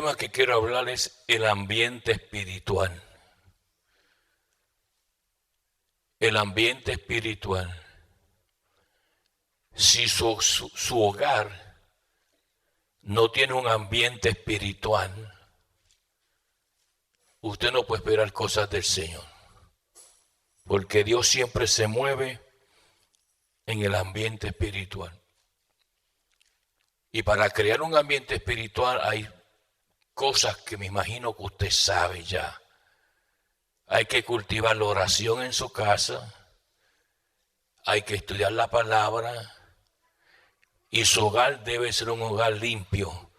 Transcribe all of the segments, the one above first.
tema que quiero hablar es el ambiente espiritual. El ambiente espiritual. Si su hogar no tiene un ambiente espiritual, usted no puede esperar cosas del Señor. Porque Dios siempre se mueve en el ambiente espiritual. Y para crear un ambiente espiritual hay cosas que me imagino que usted sabe ya. Hay que cultivar la oración en su casa. Hay que estudiar la palabra. Y su hogar debe ser un hogar limpio.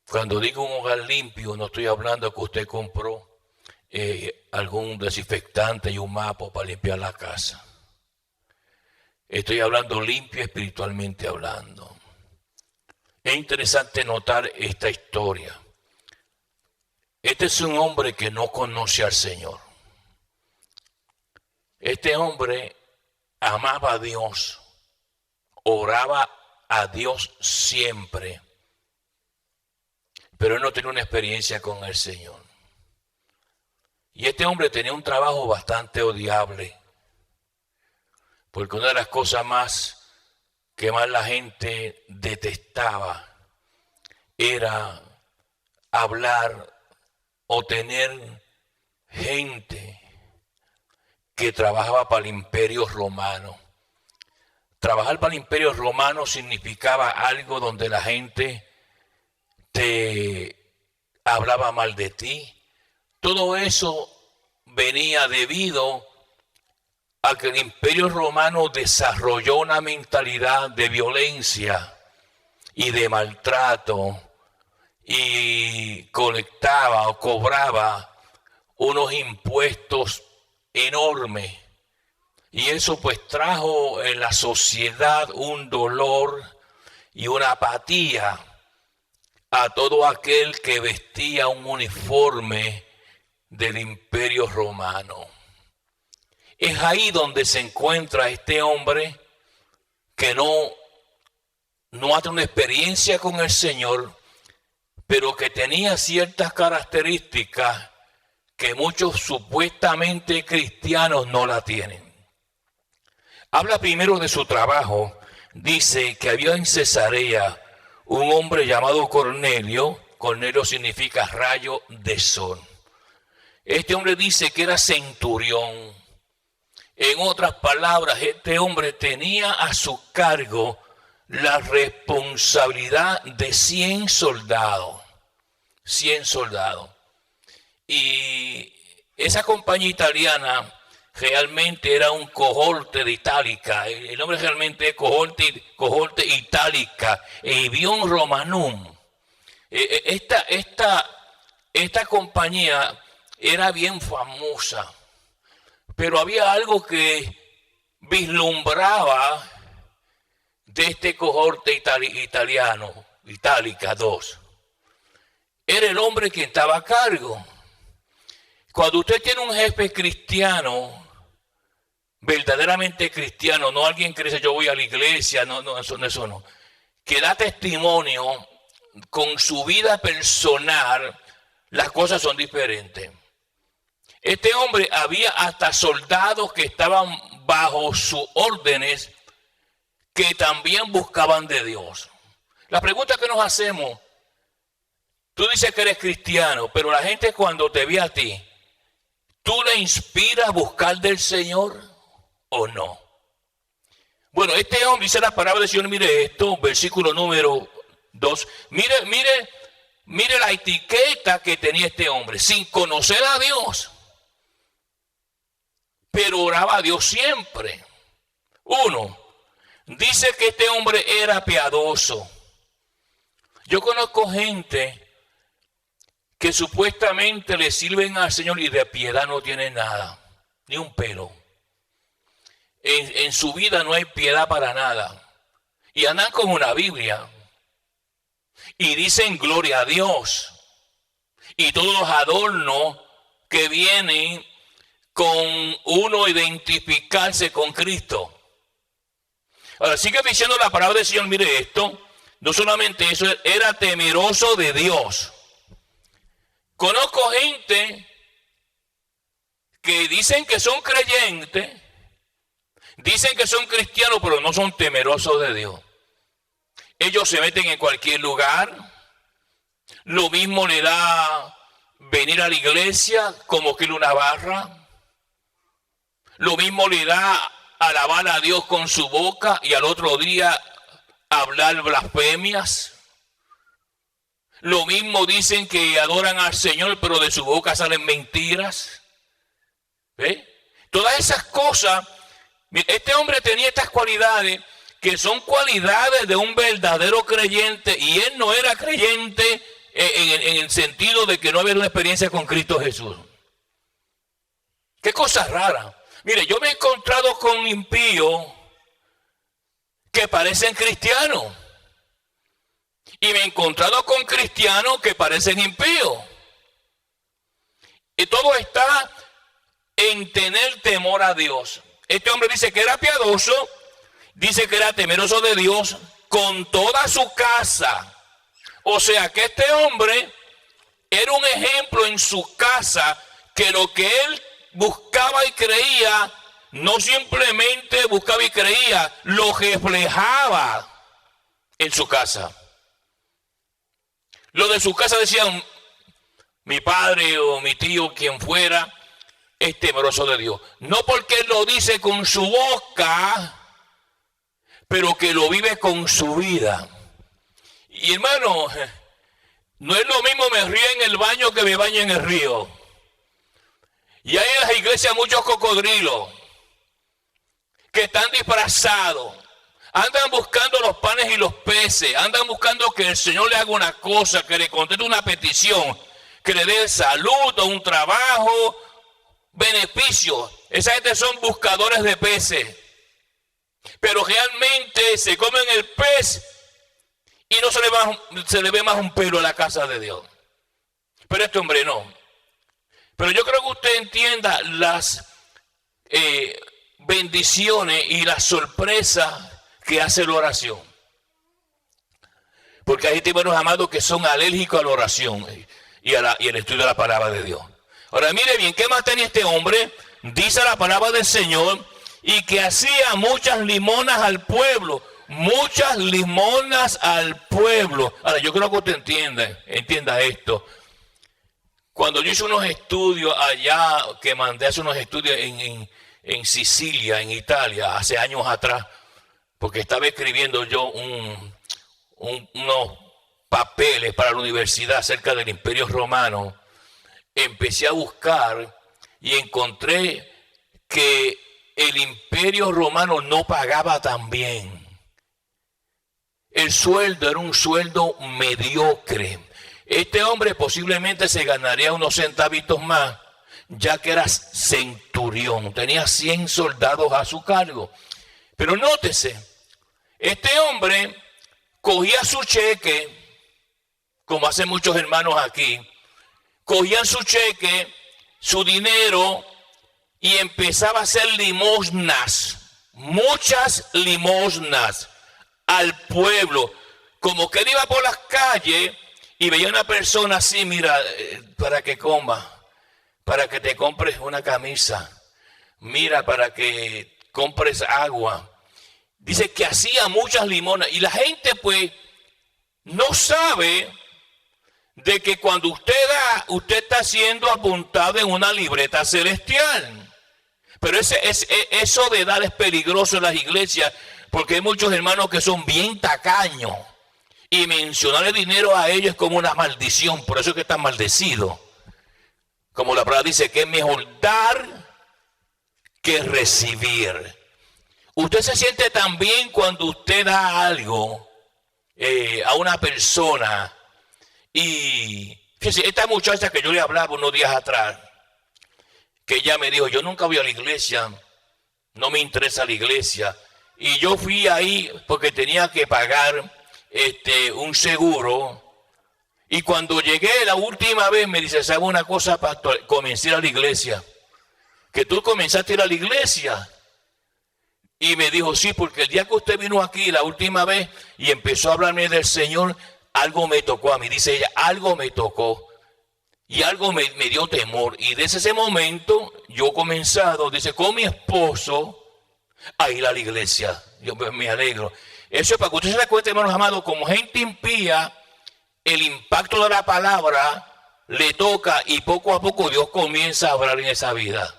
Cuando digo un hogar limpio, no estoy hablando que usted compró algún desinfectante y un mapa para limpiar la casa. Estoy hablando limpio espiritualmente hablando. Es interesante notar esta historia. Este es un hombre que no conoce al Señor. Este hombre amaba a Dios, oraba a Dios siempre, pero él no tenía una experiencia con el Señor. Y este hombre tenía un trabajo bastante odiable, porque una de las cosas que más la gente detestaba era hablar o tener gente que trabajaba para el Imperio Romano. Trabajar para el Imperio Romano significaba algo donde la gente te hablaba mal de ti. Todo eso venía debido a que el Imperio Romano desarrolló una mentalidad de violencia y de maltrato y colectaba o cobraba unos impuestos enormes. Y eso pues trajo en la sociedad un dolor y una apatía a todo aquel que vestía un uniforme del Imperio Romano. Es ahí donde se encuentra este hombre que no ha tenido una experiencia con el Señor, pero que tenía ciertas características que muchos supuestamente cristianos no la tienen. Habla primero de su trabajo. Dice que había en Cesarea un hombre llamado Cornelio. Cornelio significa rayo de sol. Este hombre dice que era centurión. En otras palabras, este hombre tenía a su cargo la responsabilidad de 100 soldados. 100 soldados. Y esa compañía italiana realmente era un cohorte de Itálica. El nombre realmente es cohorte Itálica. Avium Romanum. Esta compañía era bien famosa. Pero había algo que vislumbraba de este cohorte italiano, Itálica 2. Era el hombre que estaba a cargo. Cuando usted tiene un jefe cristiano, verdaderamente cristiano, no alguien que dice yo voy a la iglesia, eso no, que da testimonio con su vida personal, las cosas son diferentes. Este hombre, había hasta soldados que estaban bajo sus órdenes que también buscaban de Dios. La pregunta que nos hacemos, tú dices que eres cristiano, pero la gente cuando te ve a ti, ¿tú le inspiras a buscar del Señor o no? Bueno, este hombre dice la palabra del Señor, mire esto, versículo número 2. Mire la etiqueta que tenía este hombre, sin conocer a Dios. Pero oraba a Dios siempre. 1, dice que este hombre era piadoso. Yo conozco gente que supuestamente le sirven al Señor y de piedad no tienen nada, ni un pelo. En su vida no hay piedad para nada. Y andan con una Biblia. Y dicen gloria a Dios. Y todos los adornos que vienen con uno identificarse con Cristo. Ahora sigue diciendo la palabra del Señor, mire esto. No solamente eso, era temeroso de Dios. Conozco gente que dicen que son creyentes, dicen que son cristianos, pero no son temerosos de Dios. Ellos se meten en cualquier lugar. Lo mismo le da venir a la iglesia como que en una barra. Lo mismo le da alabar a Dios con su boca y al otro día hablar blasfemias. Lo mismo dicen que adoran al Señor, pero de su boca salen mentiras. ¿Ve? Todas esas cosas, este hombre tenía estas cualidades que son cualidades de un verdadero creyente, y él no era creyente en el sentido de que no había una experiencia con Cristo Jesús. Qué cosa rara. Mire, yo me he encontrado con impíos que parecen cristianos. Y me he encontrado con cristianos que parecen impíos. Y todo está en tener temor a Dios. Este hombre dice que era piadoso, dice que era temeroso de Dios con toda su casa. O sea que este hombre era un ejemplo en su casa, que lo que él buscaba y creía, no simplemente buscaba y creía, lo reflejaba en su casa. Lo de su casa decían, mi padre o mi tío, quien fuera, es temeroso de Dios. No porque él lo dice con su boca, pero que lo vive con su vida. Y hermano, no es lo mismo me río en el baño que me baño en el río. Y hay en las iglesias muchos cocodrilos que están disfrazados. Andan buscando los panes y los peces. Andan buscando que el Señor le haga una cosa, que le conteste una petición, que le dé salud o un trabajo, beneficio. Esa gente son buscadores de peces. Pero realmente se comen el pez y no se le ve más un pelo a la casa de Dios. Pero este hombre no. Pero yo creo que usted entienda las bendiciones y las sorpresas que hace la oración. Porque hay gente, buenos amados, que son alérgicos a la oración y al estudio de la palabra de Dios. Ahora mire bien, ¿qué más tenía este hombre? Dice la palabra del Señor, y que hacía muchas limonas al pueblo. Muchas limonas al pueblo. Ahora yo creo que usted entienda esto. Cuando yo hice unos estudios allá, que mandé a hacer unos estudios en Sicilia, en Italia, hace años atrás, porque estaba escribiendo yo unos papeles para la universidad acerca del Imperio Romano, empecé a buscar y encontré que el Imperio Romano no pagaba tan bien. El sueldo era un sueldo mediocre. Este hombre posiblemente se ganaría unos centavitos más, ya que era centurión, tenía 100 soldados a su cargo. Pero nótese, este hombre cogía su cheque, como hacen muchos hermanos aquí, cogían su cheque, su dinero, y empezaba a hacer limosnas, muchas limosnas al pueblo. Como que él iba por las calles y veía una persona así, mira, para que coma, para que te compres una camisa, mira, para que compres agua. Dice que hacía muchas limonas y la gente pues no sabe de que cuando usted da, usted está siendo apuntado en una libreta celestial. Pero eso de dar es peligroso en las iglesias, porque hay muchos hermanos que son bien tacaños y mencionarle dinero a ellos es como una maldición. Por eso es que están maldecidos. Como la palabra dice que es mejor dar que recibir. Usted se siente tan bien cuando usted da algo a una persona. Y fíjese, esta muchacha que yo le hablaba unos días atrás, que ella me dijo, yo nunca voy a la iglesia, no me interesa la iglesia. Y yo fui ahí porque tenía que pagar un seguro. Y cuando llegué la última vez me dice, ¿sabe una cosa, pastor? Comencé a ir a la iglesia. Que tú comenzaste a ir a la iglesia. Y me dijo, sí, porque el día que usted vino aquí la última vez y empezó a hablarme del Señor, algo me tocó a mí. Dice ella, algo me tocó. Y algo me dio temor. Y desde ese momento yo he comenzado, dice, con mi esposo a ir a la iglesia. Yo me alegro. Eso es para que usted se dé cuenta, hermanos amados, como gente impía, el impacto de la palabra le toca y poco a poco Dios comienza a hablar en esa vida.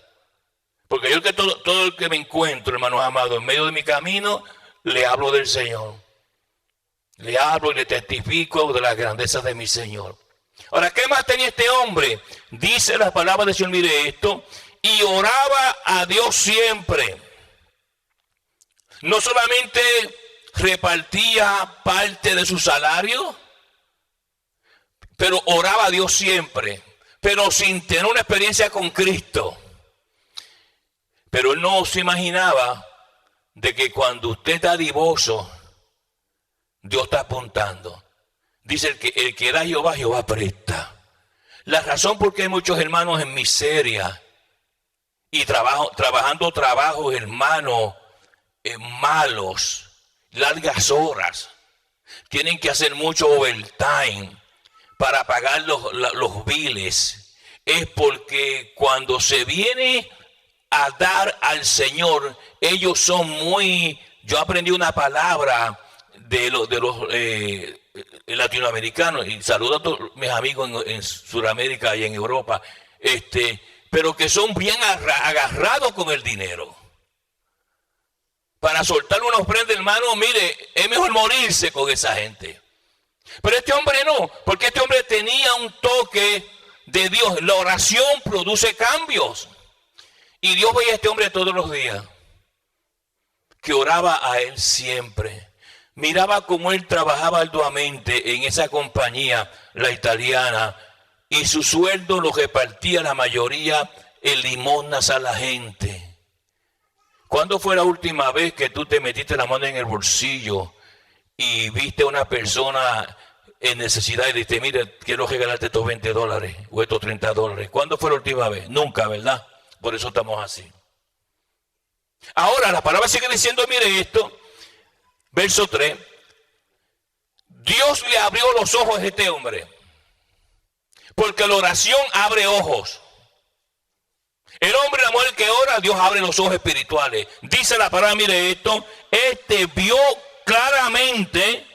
Porque yo que todo el que me encuentro, hermanos amados, en medio de mi camino, le hablo del Señor. Le hablo y le testifico de las grandezas de mi Señor. Ahora, ¿qué más tenía este hombre? Dice la palabra del Señor, mire esto, y oraba a Dios siempre. No solamente repartía parte de su salario, pero oraba a Dios siempre, pero sin tener una experiencia con Cristo. Pero él no se imaginaba de que cuando usted está divoso, Dios está apuntando. Dice el que da Jehová, Jehová presta. La razón por qué hay muchos hermanos en miseria y trabajando trabajos, hermanos, malos, largas horas. Tienen que hacer mucho overtime para pagar los biles. Es porque cuando se viene a dar al Señor, ellos son muy... Yo aprendí una palabra de los latinoamericanos, y saludo a todos mis amigos en Sudamérica y en Europa, pero que son bien agarrados con el dinero. Para soltar una ofrenda, hermano, mire, es mejor morirse con esa gente. Pero este hombre no, porque este hombre tenía un toque de Dios. La oración produce cambios. Y Dios veía a este hombre todos los días, que oraba a él siempre. Miraba cómo él trabajaba arduamente en esa compañía, la italiana, y su sueldo lo repartía la mayoría en limosnas a la gente. ¿Cuándo fue la última vez que tú te metiste la mano en el bolsillo y viste a una persona en necesidad y dijiste, mire, quiero regalarte estos $20 o estos $30? ¿Cuándo fue la última vez? Nunca, ¿verdad? Por eso estamos así. Ahora la palabra sigue diciendo, mire esto, verso 3. Dios le abrió los ojos a este hombre, porque la oración abre ojos. El hombre y la mujer que ora, Dios abre los ojos espirituales. Dice la palabra, mire esto, vio claramente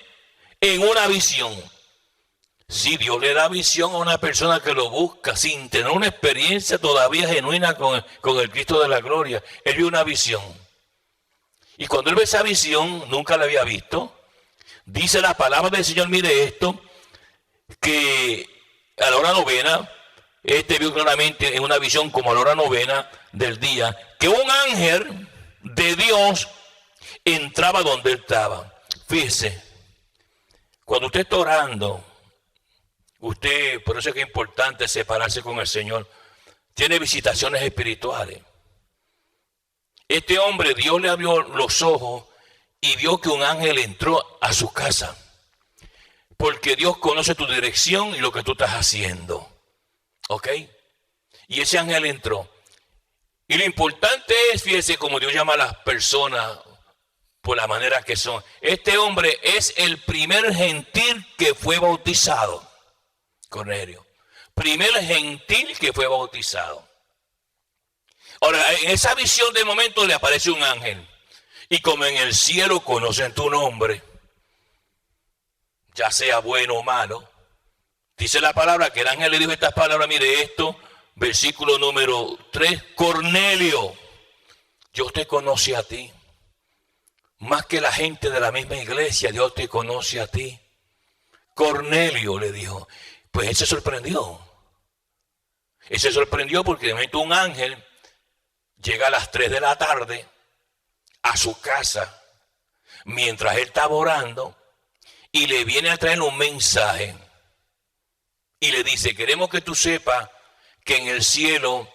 en una visión. Si Dios le da visión a una persona que lo busca sin tener una experiencia todavía genuina con el Cristo de la gloria, él vio una visión. Y cuando él ve esa visión, nunca la había visto. Dice la palabra del Señor, mire esto, que a la hora novena, vio claramente en una visión como a la hora novena del día, que un ángel de Dios entraba donde él estaba. Fíjese, cuando usted está orando, por eso es que es importante separarse con el Señor, tiene visitaciones espirituales. Este hombre, Dios le abrió los ojos y vio que un ángel entró a su casa. Porque Dios conoce tu dirección y lo que tú estás haciendo. ¿Ok? Y ese ángel entró. Y lo importante es, fíjese, como Dios llama a las personas por la manera que son. Este hombre es el primer gentil que fue bautizado. Cornelio. Primer gentil que fue bautizado. Ahora, en esa visión de momento le aparece un ángel. Y como en el cielo conocen tu nombre, ya sea bueno o malo, dice la palabra que el ángel le dijo estas palabras, mire esto, versículo número 3, Cornelio, Dios te conoce a ti. Más que la gente de la misma iglesia, Dios te conoce a ti. Cornelio le dijo. Pues él se sorprendió. Él se sorprendió porque de momento un ángel llega a las 3 de la tarde a su casa mientras él estaba orando y le viene a traer un mensaje y le dice, queremos que tú sepas que en el cielo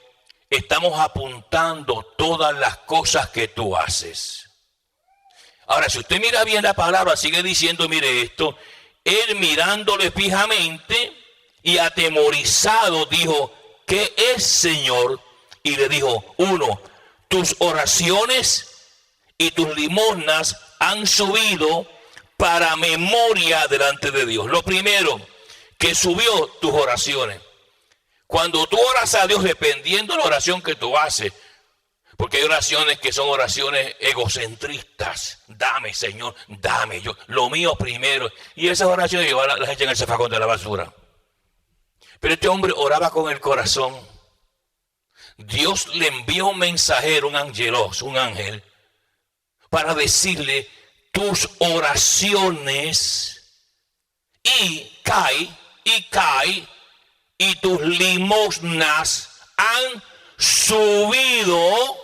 estamos apuntando todas las cosas que tú haces. Ahora, si usted mira bien la palabra, sigue diciendo, mire esto, él mirándole fijamente y atemorizado dijo, ¿qué es, Señor? Y le dijo, 1, tus oraciones y tus limosnas han subido para memoria delante de Dios. Lo primero, que subió tus oraciones. Cuando tú oras a Dios, dependiendo de la oración que tú haces, porque hay oraciones que son oraciones egocentristas. Dame, Señor, dame, yo, lo mío primero. Y esas oraciones las echan en el zafacón de la basura. Pero este hombre oraba con el corazón. Dios le envió un mensajero, un ángel, para decirle: tus oraciones y tus limosnas han subido,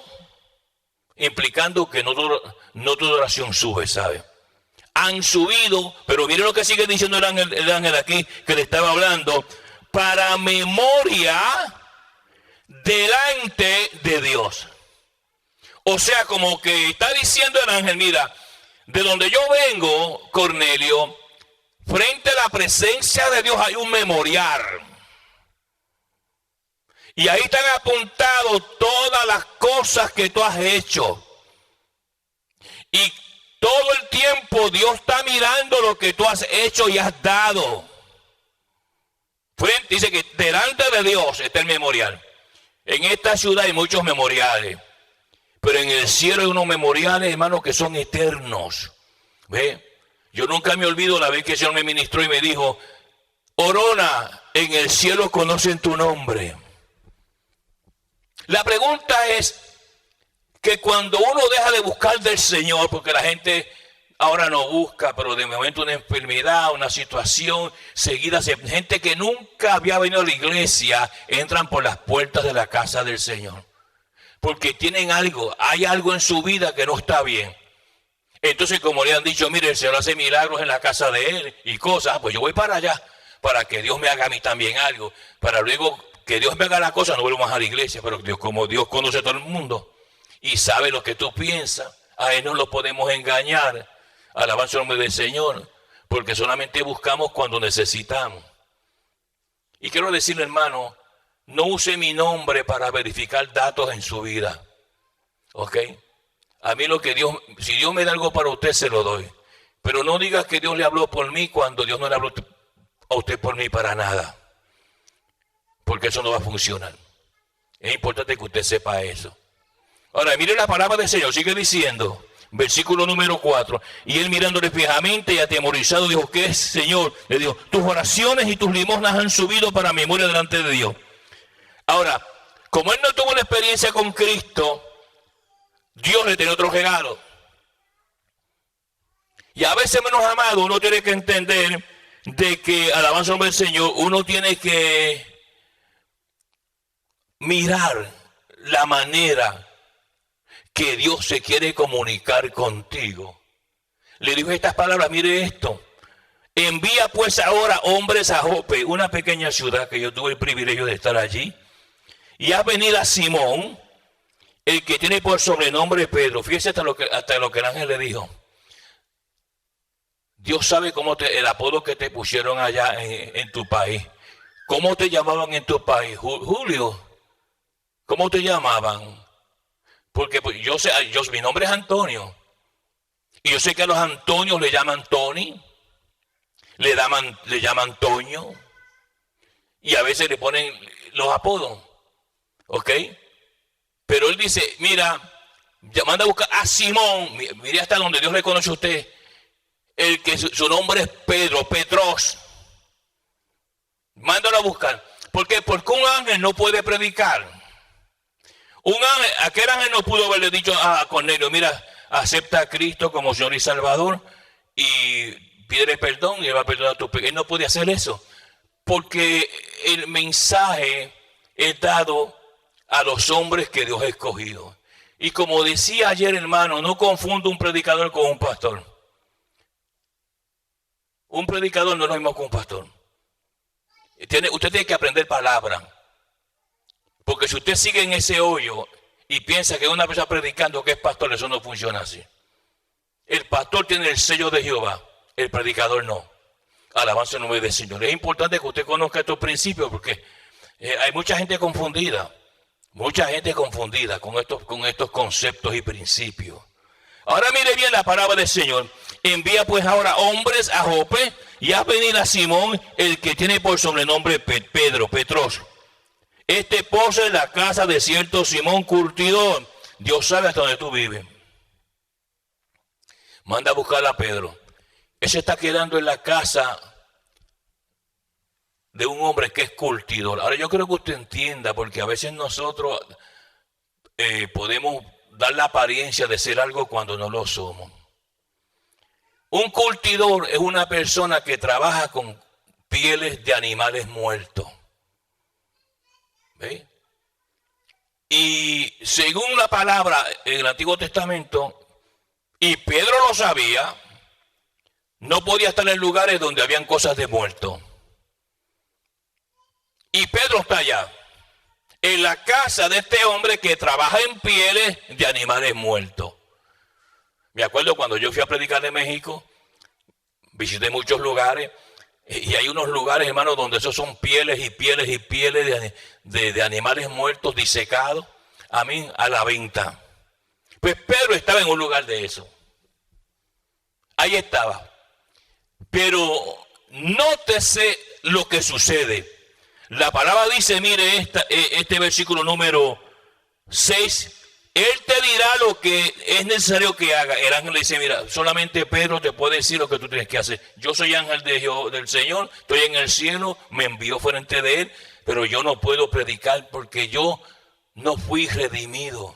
implicando que no tu oración sube, ¿sabe? Han subido, pero mire lo que sigue diciendo el ángel aquí, que le estaba hablando: para memoria delante de Dios. O sea, como que está diciendo el ángel: mira, de donde yo vengo, Cornelio, frente a la presencia de Dios hay un memorial. Y ahí están apuntadas todas las cosas que tú has hecho. Y todo el tiempo Dios está mirando lo que tú has hecho y has dado. Dice que delante de Dios está el memorial. En esta ciudad hay muchos memoriales. Pero en el cielo hay unos memoriales, hermanos, que son eternos. ¿Ve? Yo nunca me olvido la vez que el Señor me ministró y me dijo: Orona, en el cielo conocen tu nombre. La pregunta es que cuando uno deja de buscar del Señor, porque la gente ahora no busca, pero de momento una enfermedad, una situación seguida, gente que nunca había venido a la iglesia, entran por las puertas de la casa del Señor. Porque tienen algo, hay algo en su vida que no está bien. Entonces, como le han dicho: mire, el Señor hace milagros en la casa de él y cosas, pues yo voy para allá, para que Dios me haga a mí también algo, para luego que Dios me haga la cosa, no vuelvo más a la iglesia. Pero Dios, como Dios conoce a todo el mundo y sabe lo que tú piensas, a Él no lo podemos engañar. Alabanza al nombre del Señor, porque solamente buscamos cuando necesitamos. Y quiero decirle, hermano, no use mi nombre para verificar datos en su vida. ¿Ok? A mí si Dios me da algo para usted, se lo doy. Pero no digas que Dios le habló por mí cuando Dios no le habló a usted por mí para nada. Porque eso no va a funcionar. Es importante que usted sepa eso. Ahora, mire la palabra del Señor, sigue diciendo, versículo número 4. Y él, mirándole fijamente y atemorizado, dijo: ¿qué es, Señor? Le dijo: tus oraciones y tus limosnas han subido para memoria delante de Dios. Ahora, como él no tuvo una experiencia con Cristo, Dios le tiene otro regalo. Y a veces, menos amado, uno tiene que entender de que, alabanza al nombre del Señor, uno tiene que mirar la manera que Dios se quiere comunicar contigo. Le dijo estas palabras: mire esto: envía pues ahora hombres a Jope, una pequeña ciudad que yo tuve el privilegio de estar allí, y haz venir a Simón, el que tiene por sobrenombre Pedro. Fíjese hasta lo que el ángel le dijo. Dios sabe el apodo que te pusieron allá en tu país. ¿Cómo te llamaban en tu país? Julio. ¿Cómo te llamaban? Porque pues, mi nombre es Antonio. Y yo sé que a los Antonios le llaman Tony, le llaman Toño. Y a veces le ponen los apodos. ¿Ok? Pero él dice: mira, manda a buscar a Simón. Mire hasta donde Dios le conoce a usted. El que su nombre es Pedro, Petros. Mándalo a buscar. ¿Por qué? Porque un ángel no puede predicar. Aquel ángel no pudo haberle dicho a Cornelio: mira, acepta a Cristo como Señor y Salvador y pídele perdón y él va a perdonar tus pecados. Él no puede hacer eso, porque el mensaje es dado a los hombres que Dios ha escogido. Y como decía ayer, hermano, no confunda un predicador con un pastor. Un predicador no es lo mismo que un pastor. Usted tiene que aprender palabra. Porque si usted sigue en ese hoyo y piensa que una persona predicando que es pastor, eso no funciona así. El pastor tiene el sello de Jehová, el predicador no. Alabanza al nombre del Señor. Es importante que usted conozca estos principios, porque hay mucha gente confundida con estos conceptos y principios. Ahora mire bien la palabra del Señor. Envía pues ahora hombres a Jope y haz venir a Simón, el que tiene por sobrenombre Pedro, Petros. Este pozo es la casa de cierto Simón curtidor. Dios sabe hasta dónde tú vives. Manda a buscar a Pedro. Él se está quedando en la casa de un hombre que es curtidor. Ahora yo creo que usted entienda, porque a veces nosotros podemos dar la apariencia de ser algo cuando no lo somos. Un curtidor es una persona que trabaja con pieles de animales muertos. ¿Ve? Y según la palabra en el Antiguo Testamento, y Pedro lo sabía, no podía estar en lugares donde habían cosas de muertos. Y Pedro está allá, en la casa de este hombre que trabaja en pieles de animales muertos. Me acuerdo cuando yo fui a predicar en México, visité muchos lugares, y hay unos lugares, hermanos, donde esos son pieles y pieles y pieles de animales muertos, disecados, a la venta. Pues Pedro estaba en un lugar de eso. Ahí estaba. Pero nótese lo que sucede. La palabra dice, mire este versículo número 6, Él te dirá lo que es necesario que haga. El ángel le dice, mira, solamente Pedro te puede decir lo que tú tienes que hacer. Yo soy ángel del Señor, estoy en el cielo, me envió frente de Él, pero yo no puedo predicar porque yo no fui redimido.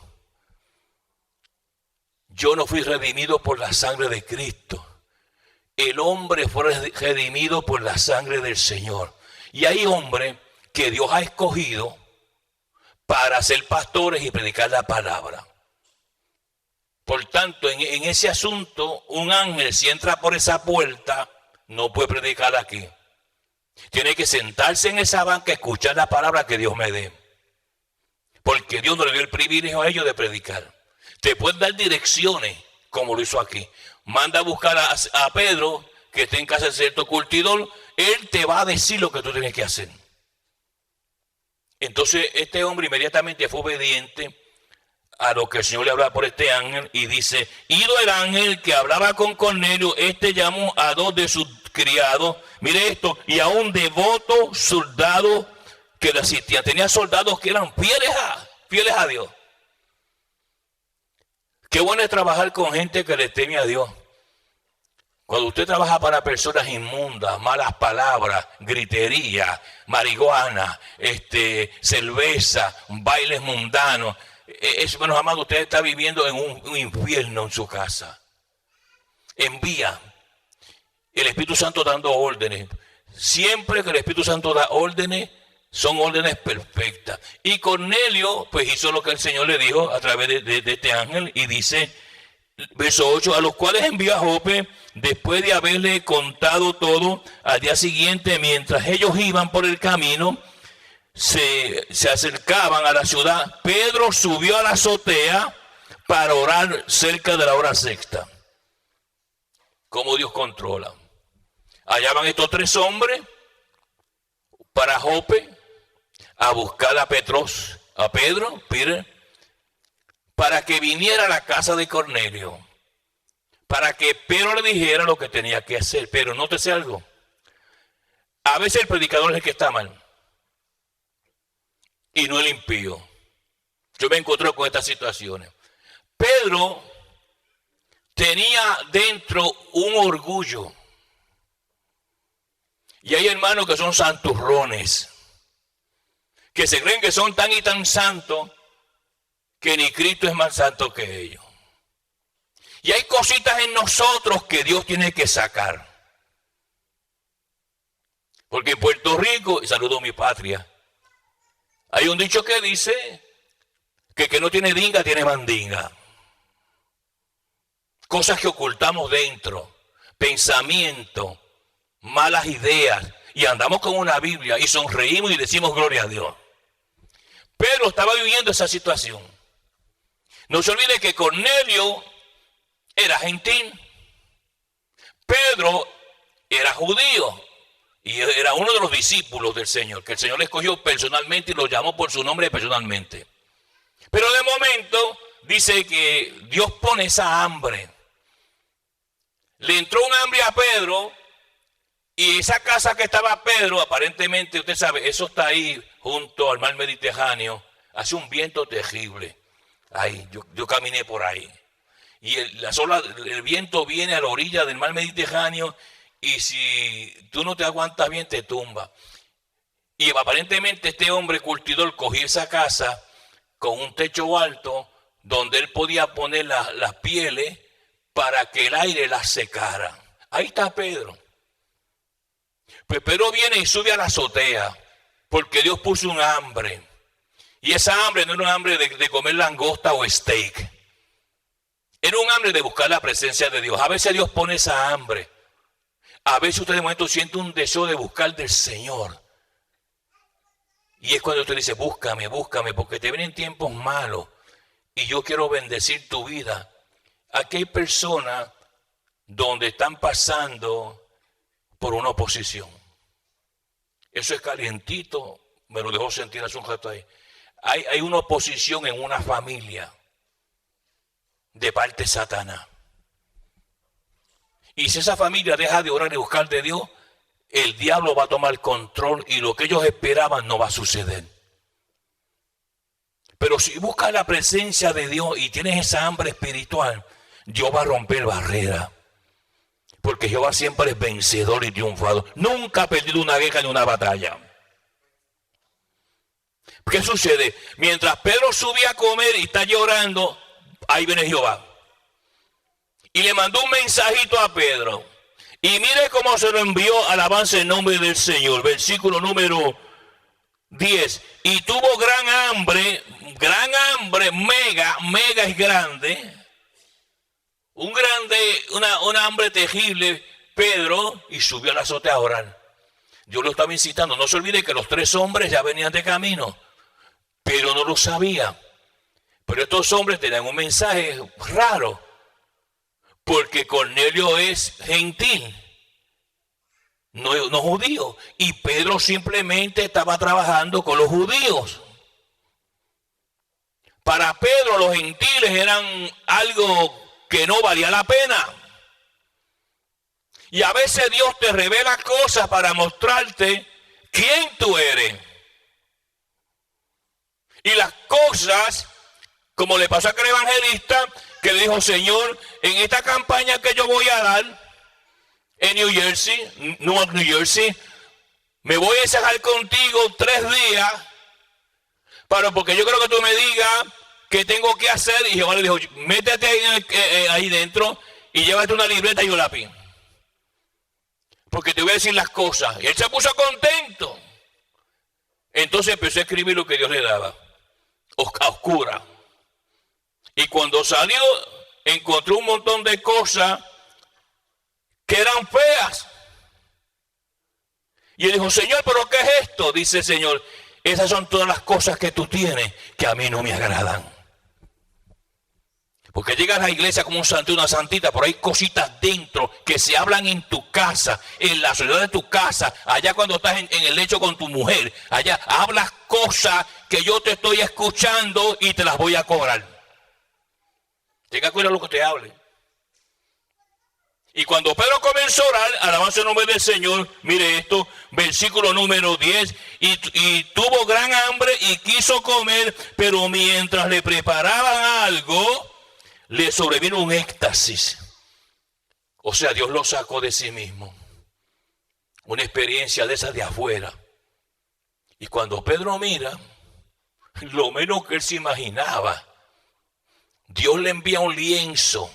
Yo no fui redimido por la sangre de Cristo. El hombre fue redimido por la sangre del Señor. Y hay hombres que Dios ha escogido para ser pastores y predicar la palabra. Por tanto, en ese asunto, un ángel, si entra por esa puerta, no puede predicar aquí. Tiene que sentarse en esa banca y escuchar la palabra que Dios me dé. Porque Dios no le dio el privilegio a ellos de predicar. Te pueden dar direcciones, como lo hizo aquí. Manda a buscar a Pedro, que está en casa de cierto curtidor. Él te va a decir lo que tú tienes que hacer. Entonces este hombre inmediatamente fue obediente a lo que el Señor le hablaba por este ángel y dice, ido el ángel que hablaba con Cornelio, este llamó a 2 de sus criados, mire esto, y a un devoto soldado que le asistían. Tenía soldados que eran fieles a Dios. Qué bueno es trabajar con gente que le teme a Dios. Cuando usted trabaja para personas inmundas, malas palabras, gritería, marihuana, cerveza, bailes mundanos, hermanos amados, usted está viviendo en un infierno en su casa. Envía el Espíritu Santo dando órdenes. Siempre que el Espíritu Santo da órdenes, son órdenes perfectas. Y Cornelio, pues hizo lo que el Señor le dijo a través de este ángel y dice, verso 8, a los cuales envió a Jope, después de haberle contado todo, al día siguiente, mientras ellos iban por el camino, se acercaban a la ciudad, Pedro subió a la azotea para orar cerca de la hora sexta. ¿Cómo Dios controla? Allá van estos 3 hombres para Jope a buscar a Pedro, para que viniera a la casa de Cornelio, para que Pedro le dijera lo que tenía que hacer. Pero nótese algo, a veces el predicador es el que está mal y no el impío. Yo me encontré con estas situaciones. Pedro tenía dentro un orgullo, y hay hermanos que son santurrones, que se creen que son tan y tan santos que ni Cristo es más santo que ellos. Y hay cositas en nosotros que Dios tiene que sacar. Porque en Puerto Rico, y saludo a mi patria, hay un dicho que dice que no tiene dinga, tiene mandinga. Cosas que ocultamos dentro, pensamientos, malas ideas, y andamos con una Biblia y sonreímos y decimos gloria a Dios. Pedro estaba viviendo esa situación. No se olvide que Cornelio era gentil. Pedro era judío y era uno de los discípulos del Señor, que el Señor le escogió personalmente y lo llamó por su nombre personalmente. Pero de momento dice que Dios pone esa hambre. Le entró un hambre a Pedro Y esa casa que estaba Pedro, aparentemente, usted sabe, eso está ahí junto al mar Mediterráneo. Hace un viento terrible. Ahí, yo caminé por ahí. Y el viento viene a la orilla del mar Mediterráneo y si tú no te aguantas bien te tumba. Y aparentemente este hombre curtidor cogió esa casa con un techo alto donde él podía poner las pieles para que el aire las secara. Ahí está Pedro. Pues Pedro viene y sube a la azotea porque Dios puso un hambre. Y esa hambre no era un hambre de comer langosta o steak. Era un hambre de buscar la presencia de Dios. A veces Dios pone esa hambre. A veces usted de momento siente un deseo de buscar del Señor. Y es cuando usted dice, búscame, búscame, porque te vienen tiempos malos. Y yo quiero bendecir tu vida. Aquí hay personas donde están pasando por una oposición. Eso es calientito, me lo dejó sentir hace un rato ahí. Hay una oposición en una familia de parte de Satanás. Y si esa familia deja de orar y buscar de Dios, el diablo va a tomar control y lo que ellos esperaban no va a suceder. Pero si buscas la presencia de Dios y tienes esa hambre espiritual, Dios va a romper barreras. Porque Jehová siempre es vencedor y triunfador. Nunca ha perdido una guerra ni una batalla. ¿Qué sucede? Mientras Pedro subía a comer y está llorando, ahí viene Jehová. Y le mandó un mensajito a Pedro. Y mire cómo se lo envió, alabanza en nombre del Señor. Versículo número 10. Y tuvo gran hambre, mega es grande. Una hambre terrible, Pedro, y subió a la azotea a orar. Yo lo estaba incitando. No se olvide que los 3 hombres ya venían de camino. Pero no lo sabía. Pero estos hombres tenían un mensaje raro. Porque Cornelio es gentil, no judío. Y Pedro simplemente estaba trabajando con los judíos. Para Pedro los gentiles eran algo que no valía la pena. Y a veces Dios te revela cosas para mostrarte quién tú eres. Y las cosas, como le pasó a aquel evangelista, que le dijo, Señor, en esta campaña que yo voy a dar en Newark, New Jersey, me voy a encerrar contigo 3 días, porque yo creo que tú me digas qué tengo que hacer. Y Jehová le dijo, métete ahí dentro y llévate una libreta y un lápiz, porque te voy a decir las cosas. Y él se puso contento. Entonces empezó a escribir lo que Dios le daba, a oscura. Y cuando salió, encontró un montón de cosas que eran feas. Y él dijo, Señor, ¿pero qué es esto? Dice el Señor, esas son todas las cosas que tú tienes que a mí no me agradan. Porque llegas a la iglesia como un santo y una santita, pero hay cositas dentro que se hablan en tu casa, en la soledad de tu casa, allá cuando estás en el lecho con tu mujer. Allá hablas cosas que yo te estoy escuchando y te las voy a cobrar. Tenga cuidado lo que te hable. Y cuando Pedro comenzó a orar, alabanza el nombre del Señor, mire esto, versículo número 10, y tuvo gran hambre y quiso comer, pero mientras le preparaban algo, le sobrevino un éxtasis. O sea, Dios lo sacó de sí mismo. Una experiencia de esa de afuera. Y cuando Pedro mira, lo menos que él se imaginaba, Dios le envía un lienzo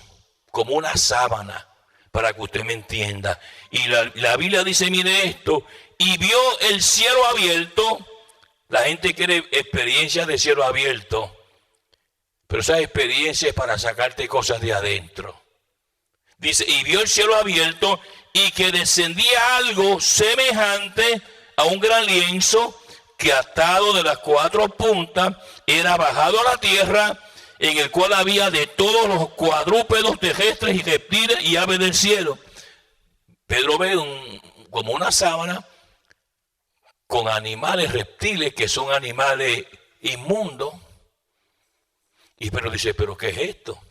como una sábana, para que usted me entienda. Y la Biblia dice, mire esto, y vio el cielo abierto. La gente quiere experiencias de cielo abierto, pero esa experiencia es para sacarte cosas de adentro. Dice, y vio el cielo abierto y que descendía algo semejante a un gran lienzo que atado de las 4 puntas era bajado a la tierra, en el cual había de todos los cuadrúpedos terrestres y reptiles y aves del cielo. Pedro ve como una sábana con animales reptiles que son animales inmundos. Y Pedro dice, ¿pero qué es esto?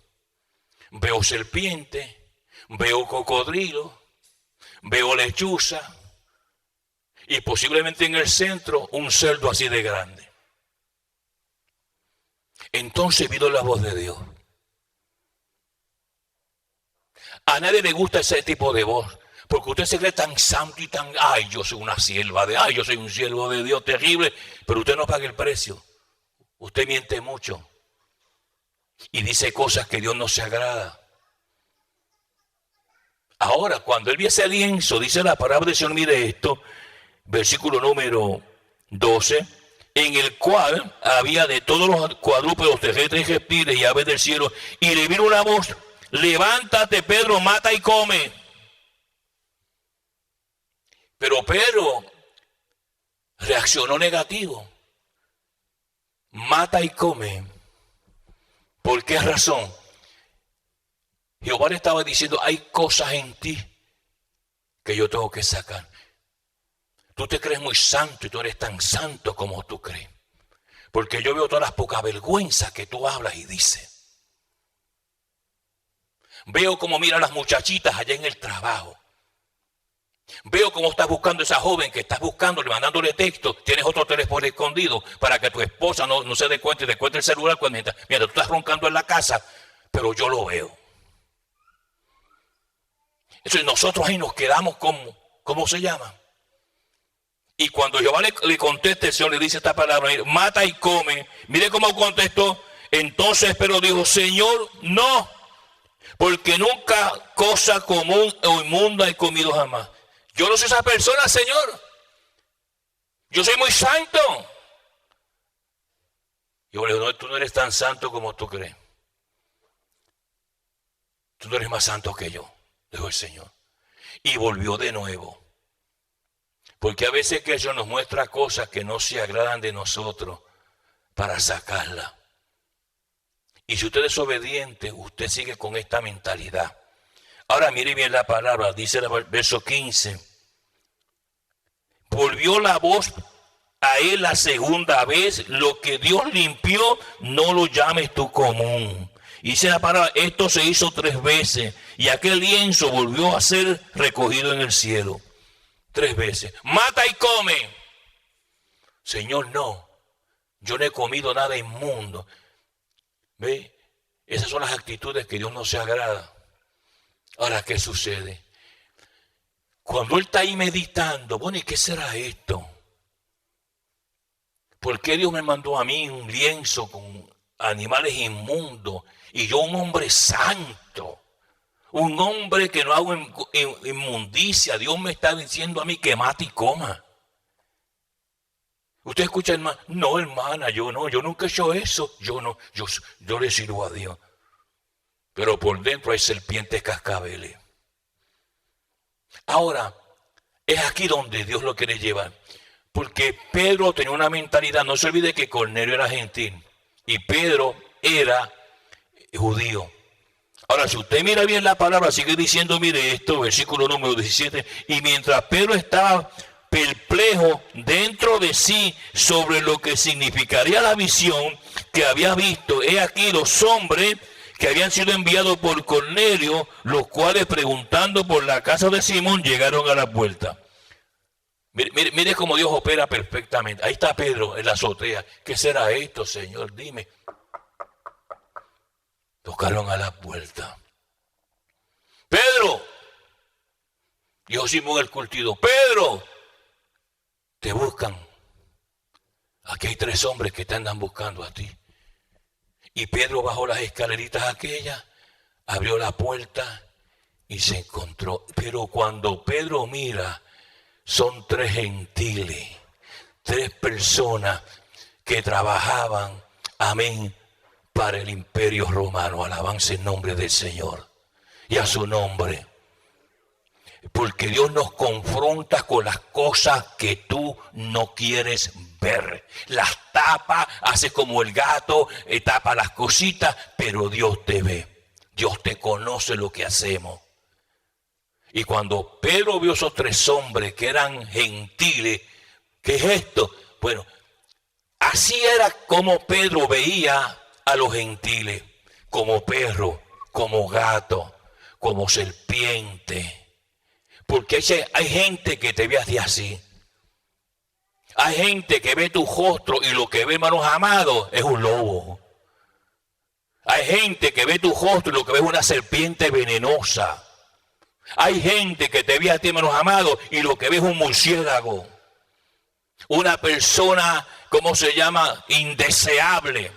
Veo serpiente, veo cocodrilo, veo lechuza, y posiblemente en el centro un cerdo así de grande. Entonces vino la voz de Dios. A nadie le gusta ese tipo de voz, porque usted se cree tan santo y tan, ay, yo soy una sierva de, ay, yo soy un siervo de Dios terrible, pero usted no paga el precio. Usted miente mucho y dice cosas que Dios no se agrada. Ahora, cuando él vio ese lienzo, dice la palabra del Señor, mire esto, versículo número 12, en el cual había de todos los cuadrúpedos, terrestres y reptiles y aves del cielo, y le vino una voz: levántate, Pedro, mata y come. Pero Pedro reaccionó negativo. Mata y come. ¿Por qué razón? Jehová le estaba diciendo: hay cosas en ti que yo tengo que sacar. Tú te crees muy santo y tú eres tan santo como tú crees. Porque yo veo todas las pocas vergüenzas que tú hablas y dices. Veo cómo mira a las muchachitas allá en el trabajo. Veo cómo estás buscando a esa joven que estás buscándole, mandándole texto. Tienes otro teléfono escondido para que tu esposa no se dé cuenta y te cuente el celular mientras tú estás roncando en la casa. Pero yo lo veo. Entonces nosotros ahí nos quedamos como, ¿cómo se llama? Y cuando Jehová le contesta, el Señor le dice esta palabra: mata y come. Mire cómo contestó. Entonces Pedro dijo: Señor, no, porque nunca cosa común o inmunda he comido jamás. Yo no soy esa persona, Señor. Yo soy muy santo. Yo le digo: no, tú no eres tan santo como tú crees. Tú no eres más santo que yo, dijo el Señor. Y volvió de nuevo. Porque a veces que Dios nos muestra cosas que no se agradan de nosotros para sacarla. Y si usted es obediente, usted sigue con esta mentalidad. Ahora mire bien la palabra, dice el verso 15. Volvió la voz a él la segunda vez: lo que Dios limpió, no lo llames tú común. Y dice la palabra: esto se hizo 3 veces y aquel lienzo volvió a ser recogido en el cielo. 3 veces. Mata y come. Señor, no. Yo no he comido nada inmundo. ¿Ve? Esas son las actitudes que Dios no se agrada. Ahora, ¿qué sucede? Cuando él está ahí meditando, bueno, ¿y qué será esto? ¿Por qué Dios me mandó a mí un lienzo con animales inmundos y yo, un hombre santo? Un hombre que no hago inmundicia. Dios me está diciendo a mí que mate y coma. Usted escucha, hermano: no, hermana, yo nunca he hecho eso. Yo le sirvo a Dios. Pero por dentro hay serpientes cascabeles. Ahora, es aquí donde Dios lo quiere llevar. Porque Pedro tenía una mentalidad. No se olvide que Cornelio era gentil y Pedro era judío. Ahora, si usted mira bien la palabra, sigue diciendo, mire esto, versículo número 17. Y mientras Pedro estaba perplejo dentro de sí sobre lo que significaría la visión que había visto, he aquí los hombres que habían sido enviados por Cornelio, los cuales, preguntando por la casa de Simón, llegaron a la puerta. Mire cómo Dios opera perfectamente. Ahí está Pedro en la azotea. ¿Qué será esto, Señor? Dime. Tocaron a la puerta. Pedro. Dijo Simón el curtido: Pedro, te buscan. Aquí hay 3 hombres que te andan buscando a ti. Y Pedro bajó las escaleritas aquellas, abrió la puerta y se encontró. Pero cuando Pedro mira, son 3 gentiles, 3 personas que trabajaban, amén, para el imperio romano. Alabanza el nombre del Señor y a su nombre. Porque Dios nos confronta con las cosas que tú no quieres ver. Las tapa, hace como el gato, tapa las cositas, pero Dios te ve. Dios te conoce lo que hacemos. Y cuando Pedro vio esos 3 hombres que eran gentiles, ¿qué es esto? Bueno, así era como Pedro veía a los gentiles, como perro, como gato, como serpiente. Porque hay gente que te ve así. Hay gente que ve tu rostro y lo que ve, hermanos amados, es un lobo. Hay gente que ve tu rostro y lo que ve es una serpiente venenosa. Hay gente que te ve a ti, hermanos amados, y lo que ve es un murciélago. Una persona, ¿cómo se llama? Indeseable.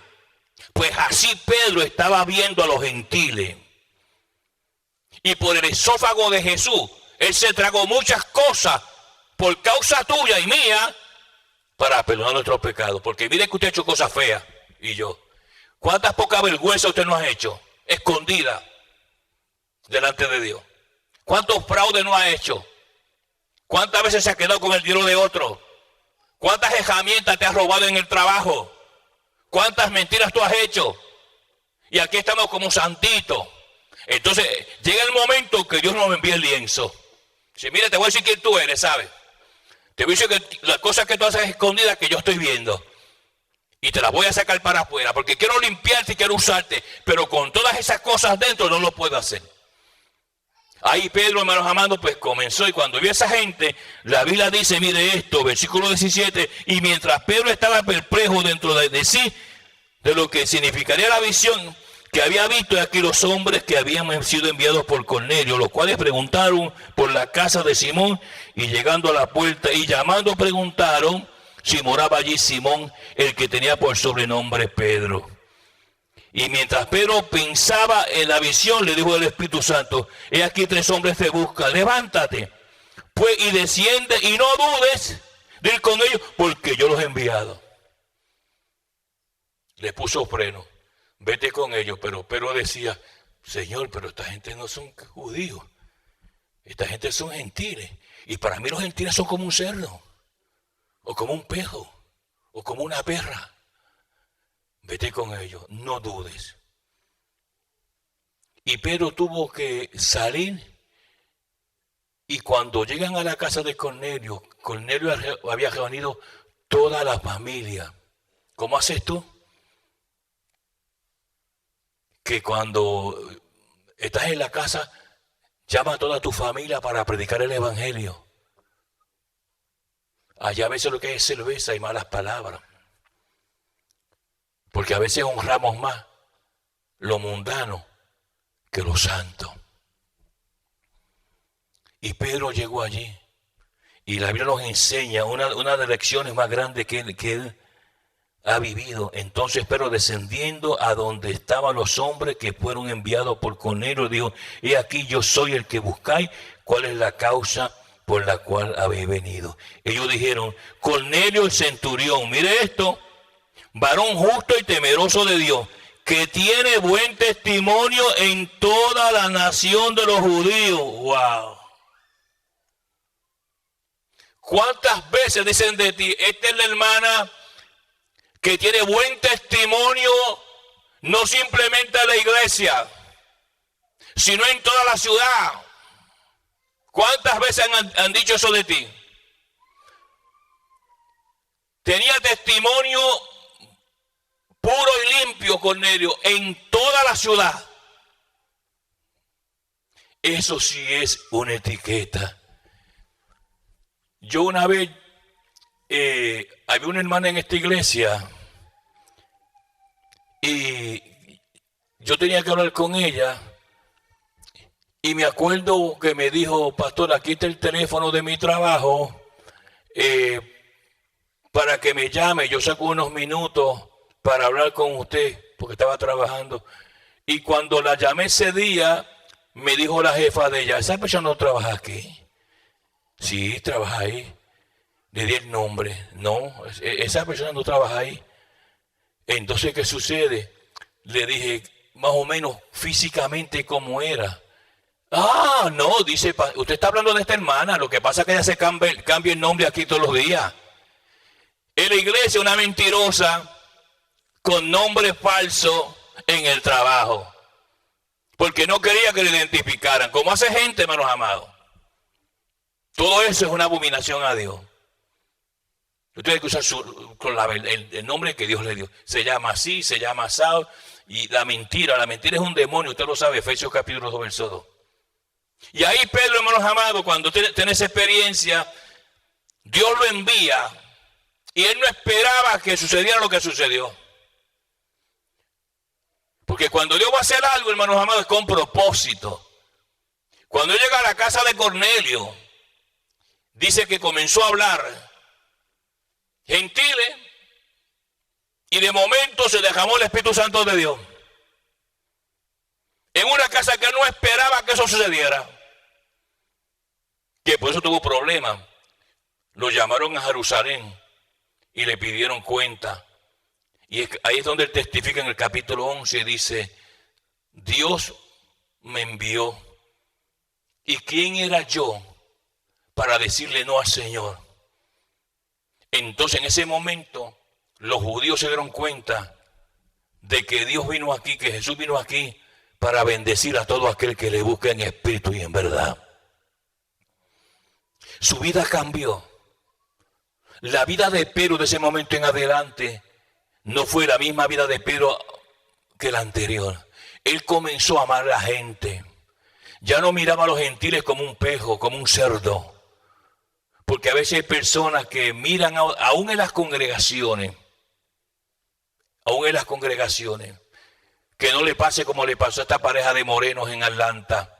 Pues así Pedro estaba viendo a los gentiles. Y por el esófago de Jesús, él se tragó muchas cosas por causa tuya y mía para perdonar nuestros pecados. Porque mire que usted ha hecho cosas feas y yo. ¿Cuántas pocas vergüenzas usted no ha hecho? Escondida delante de Dios. ¿Cuántos fraudes no ha hecho? ¿Cuántas veces se ha quedado con el dinero de otro? ¿Cuántas herramientas te has robado en el trabajo? ¿Cuántas mentiras tú has hecho? Y aquí estamos como santitos. Entonces llega el momento que Dios nos envía el lienzo. Dice, mire, te voy a decir quién tú eres, ¿sabes? Te voy a decir que las cosas que tú haces escondidas que yo estoy viendo. Y te las voy a sacar para afuera, porque quiero limpiarte y quiero usarte. Pero con todas esas cosas dentro no lo puedo hacer. Ahí Pedro, hermanos amados, pues comenzó. Y cuando vio a esa gente, la Biblia dice, mire esto, versículo 17. Y mientras Pedro estaba perplejo dentro de sí, de lo que significaría la visión que había visto, aquí los hombres que habían sido enviados por Cornelio, los cuales preguntaron por la casa de Simón, y llegando a la puerta y llamando preguntaron si moraba allí Simón, el que tenía por sobrenombre Pedro. Y mientras Pedro pensaba en la visión, le dijo el Espíritu Santo, he aquí 3 hombres te buscan, levántate, pues y desciende y no dudes de ir con ellos, porque yo los he enviado. Le puso freno, vete con ellos, pero Pedro decía, Señor, pero esta gente no son judíos, esta gente son gentiles, y para mí los gentiles son como un cerdo, o como un pejo, o como una perra. Vete con ellos, no dudes. Y Pedro tuvo que salir, y cuando llegan a la casa de Cornelio, Cornelio había reunido toda la familia. ¿Cómo haces tú? Que cuando estás en la casa, llama a toda tu familia para predicar el evangelio. Allá a veces lo que es cerveza y malas palabras. Porque a veces honramos más lo mundano que lo santo. Y Pedro llegó allí. Y la Biblia nos enseña una de las lecciones más grandes que él ha vivido. Entonces Pedro, descendiendo a donde estaban los hombres que fueron enviados por Cornelio, dijo, he aquí yo soy el que buscáis, ¿cuál es la causa por la cual habéis venido? Ellos dijeron, Cornelio el centurión, mire esto, varón justo y temeroso de Dios, que tiene buen testimonio en toda la nación de los judíos. ¡Wow! ¿Cuántas veces dicen de ti, esta es la hermana que tiene buen testimonio, no simplemente en la iglesia, sino en toda la ciudad? ¿Cuántas veces han dicho eso de ti? Tenía testimonio puro y limpio, Cornelio, en toda la ciudad. Eso sí es una etiqueta. Yo una vez, había una hermana en esta iglesia y yo tenía que hablar con ella, y me acuerdo que me dijo, pastor, aquí está el teléfono de mi trabajo, para que me llame. Yo saco unos minutos para hablar con usted, porque estaba trabajando. Y cuando la llamé ese día, me dijo la jefa de ella, ¿esa persona no trabaja aquí? Sí, trabaja ahí. Le di el nombre. No, esa persona no trabaja ahí. Entonces, ¿qué sucede? Le dije más o menos físicamente cómo era. Ah, no, dice, usted está hablando de esta hermana. Lo que pasa es que ella se cambia el nombre aquí todos los días. En la iglesia, una mentirosa con nombre falso en el trabajo, porque no quería que le identificaran. Como hace gente, hermanos amados. Todo eso es una abominación a Dios. Usted tiene que usar el nombre que Dios le dio. Se llama así, se llama asado. Y la mentira es un demonio. Usted lo sabe, Efesios capítulo 2, verso 2. Y ahí Pedro, hermanos amados, cuando tiene esa experiencia, Dios lo envía Y él no esperaba que sucediera lo que sucedió. Porque cuando Dios va a hacer algo, hermanos amados, es con propósito. Cuando llega a la casa de Cornelio, dice que comenzó a hablar gentiles y de momento se derramó el Espíritu Santo de Dios. En una casa que no esperaba que eso sucediera. Que por eso tuvo problemas. Lo llamaron a Jerusalén y le pidieron cuenta. Y ahí es donde él testifica en el capítulo 11, dice, Dios me envió. ¿Y quién era yo para decirle no al Señor? Entonces en ese momento los judíos se dieron cuenta de que Dios vino aquí, que Jesús vino aquí para bendecir a todo aquel que le busca en espíritu y en verdad. Su vida cambió. La vida de Pedro de ese momento en adelante no fue la misma vida de Pedro que la anterior. Él comenzó a amar a la gente. Ya no miraba a los gentiles como un pejo, como un cerdo. Porque a veces hay personas que miran aún en las congregaciones, que no le pase como le pasó a esta pareja de morenos en Atlanta,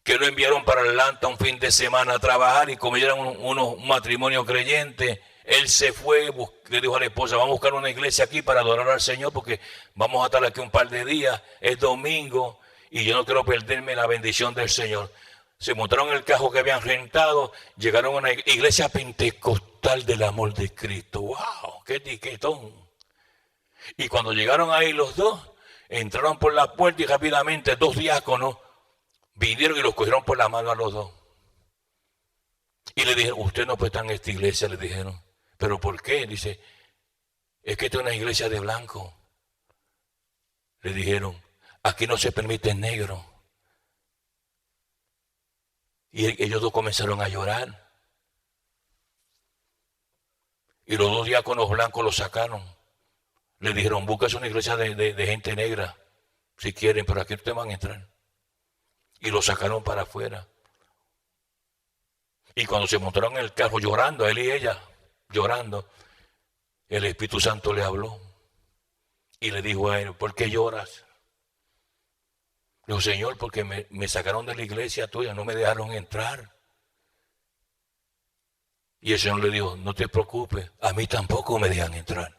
que lo enviaron para Atlanta un fin de semana a trabajar y como eran un matrimonio creyente, él se fue, le dijo a la esposa, vamos a buscar una iglesia aquí para adorar al Señor porque vamos a estar aquí un par de días, es domingo y yo no quiero perderme la bendición del Señor. Se montaron en el carro que habían rentado, llegaron a una iglesia pentecostal del amor de Cristo. ¡Wow! ¡Qué tiquetón! Y cuando llegaron ahí los dos, entraron por la puerta y rápidamente 2 diáconos vinieron y los cogieron por la mano a los dos. Y le dijeron, usted no puede estar en esta iglesia, le dijeron. ¿Pero por qué? Dice, es que esta es una iglesia de blanco. Le dijeron, aquí no se permite negro. Y ellos dos comenzaron a llorar. Y los 2 diáconos blancos los sacaron. Le dijeron, búsquese una iglesia de gente negra, si quieren, pero aquí ustedes van a entrar. Y lo sacaron para afuera. Y cuando se montaron en el carro llorando, él y ella, llorando, el Espíritu Santo le habló. Y le dijo a él, ¿por qué lloras? Le dijo, Señor, porque me sacaron de la iglesia tuya, no me dejaron entrar. Y el Señor le dijo, no te preocupes, a mí tampoco me dejan entrar.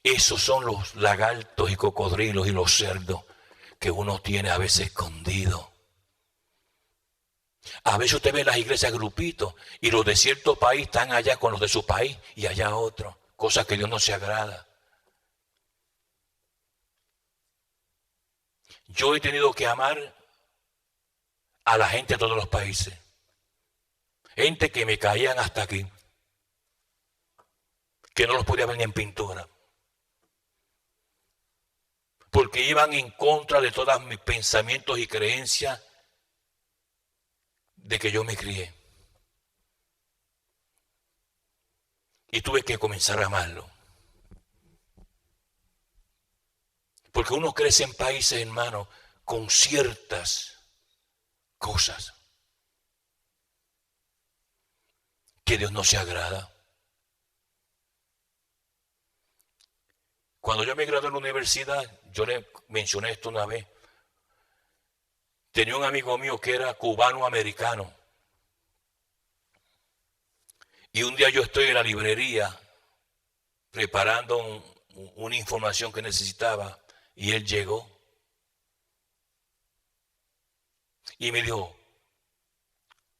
Esos son los lagartos y cocodrilos y los cerdos que uno tiene a veces escondido. A veces usted ve las iglesias grupitos y los de cierto país están allá con los de su país y allá otros, cosas que Dios no se agrada. Yo he tenido que amar a la gente de todos los países. Gente que me caían hasta aquí, que no los podía ver ni en pintura. Porque iban en contra de todos mis pensamientos y creencias de que yo me crié. Y tuve que comenzar a amarlo. Porque uno crece en países, hermano, con ciertas cosas que Dios no se agrada. Cuando yo me gradué en la universidad, yo le mencioné esto una vez. Tenía un amigo mío que era cubano-americano. Y un día yo estoy en la librería preparando una información que necesitaba y él llegó. Y me dijo,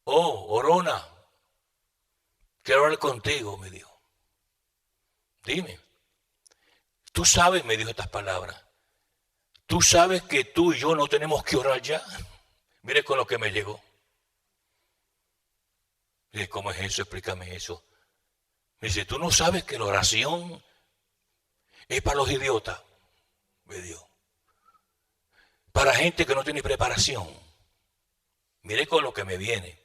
oh, Orona, quiero hablar contigo, me dijo. Dime. Tú sabes, me dijo estas palabras, tú sabes que tú y yo no tenemos que orar ya. Mire con lo que me llegó. Dije, ¿cómo es eso? Explícame eso. Me dice, ¿tú no sabes que la oración es para los idiotas? Me dijo. Para gente que no tiene preparación. Mire con lo que me viene.